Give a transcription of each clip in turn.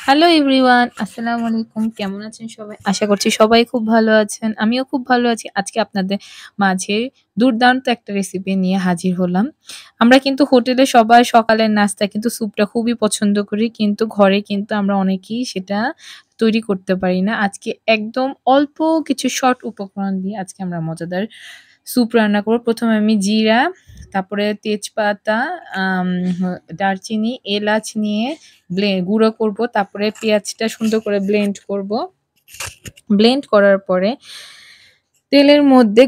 Hello everyone, আসসালামু আলাইকুম। কেমন আছেন সবাই? আশা করছি সবাই খুব ভালো আছেন। আমিও খুব ভালো আছি। আজকে আপনাদের মাঝে দুর্দান্ত একটা রেসিপি নিয়ে হাজির হলাম। আমরা কিন্তু হোটেলে সবাই সকালের নাস্তা কিন্তু স্যুপটা খুবই পছন্দ করি। কিন্তু ঘরে কিন্তু আমরা অনেকেই সেটা তৈরি করতে পারি না। আজকে একদম অল্প কিছু শর্ট উপকরণ দিয়ে আজকে আমরা মজাদার স্যুপ রান্না করব। ১ম এ আমি জিরা, তারপরে তেজপাতা, আম হ দারচিনি, এলাচ নিয়ে গুঁড়ো করব। তারপরে পেঁয়াজটা সুন্দর করে ব্লেন্ড করব। ব্লেন্ড করার পরে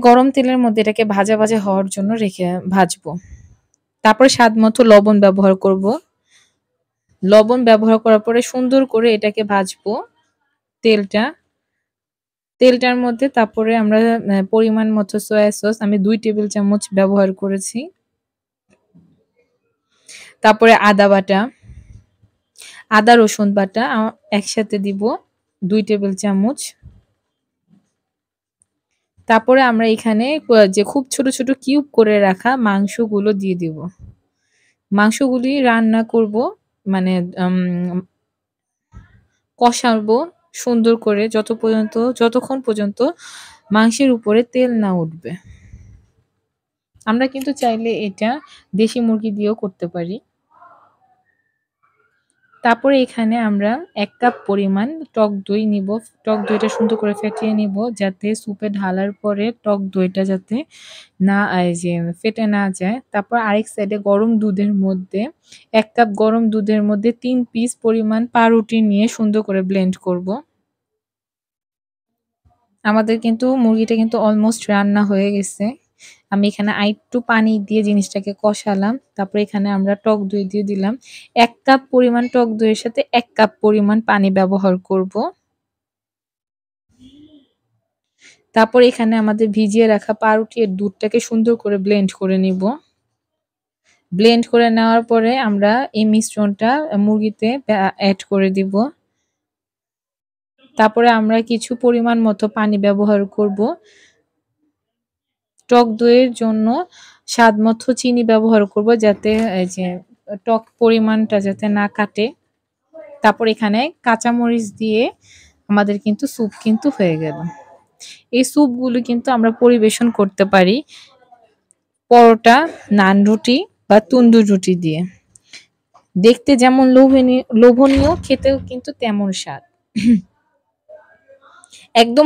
গরম তেলের মধ্যে এটাকে ভাজা হওয়ার জন্য রেখে ভাজবো। তারপরে স্বাদমতো লবণ ব্যবহার করব। লবণ ব্যবহার করার পরে সুন্দর করে এটাকে ভাজবো তেলটা। তেলটার মধ্যে তারপরে আমরা পরিমাণ মতো সয়া সস আমি ২ টেবিল চামচ ব্যবহার করেছি। তারপরে আদা বাটা, আদা রসুন বাটা একসাথে দিব ২ টেবিল চামচ। তারপরে আমরা এখানে যে খুব ছোট কিউব করে রাখা মাংসগুলো দিয়ে দিব। মাংসগুলি রান্না করব মানে আম কষাবো সুন্দর করে যতক্ষণ পর্যন্ত মাংসের উপরে তেল না উঠবে। আমরা কিন্তু চাইলে এটা দেশি মুরগি দিয়েও করতে পারি। তারপরে এখানে আমরা ১ কাপ পরিমাণ টক দই নিব। টক দইটা সুন্দর করে ফেটিয়ে নিব যাতে স্যুপে ঢালার পরে টক দইটা যাতে না এই যে ফেটে না যায়। তারপর আরেক সাইডে গরম দুধের মধ্যে ১ কাপ গরম দুধের মধ্যে ৩ পিস পরিমাণ পাউরুটি নিয়ে সুন্দর করে ব্লেন্ড করব। আমাদের কিন্তু মুরগিটা কিন্তু অলমোস্ট রান্না হয়ে গেছে। আমি এখানে আরেকটু পানি দিয়ে জিনিসটাকে কষালাম। তারপরে এখানে আমরা টক দই দিয়ে দিলাম। ১ কাপ পরিমাণ টক দইয়ের সাথে ১ কাপ পরিমাণ পানি ব্যবহার করব। তারপর এখানে আমাদের ভিজিয়ে রাখা পাউরুটি আর দুধটাকে সুন্দর করে ব্লেন্ড করে নিব। ব্লেন্ড করে নেওয়ার পরে আমরা এই মিশ্রণটা মুরগিতে এড করে দিব। তারপরে আমরা কিছু পরিমাণ মতো পানি ব্যবহার করব। টক দইয়ের জন্য স্বাদমতো চিনি ব্যবহার করব যাতে এই যে টক পরিমাণটা যাতে না কাটে। তারপর এখানে কাঁচামরিচ দিয়ে আমাদের কিন্তু স্যুপ কিন্তু হয়ে গেল। এই স্যুপগুলো কিন্তু আমরা পরিবেশন করতে পারি পরোটা, নান রুটি বা তন্দুর রুটি দিয়ে। দেখতে যেমন লোভনীয় খেতেও কিন্তু তেমন স্বাদ। একদম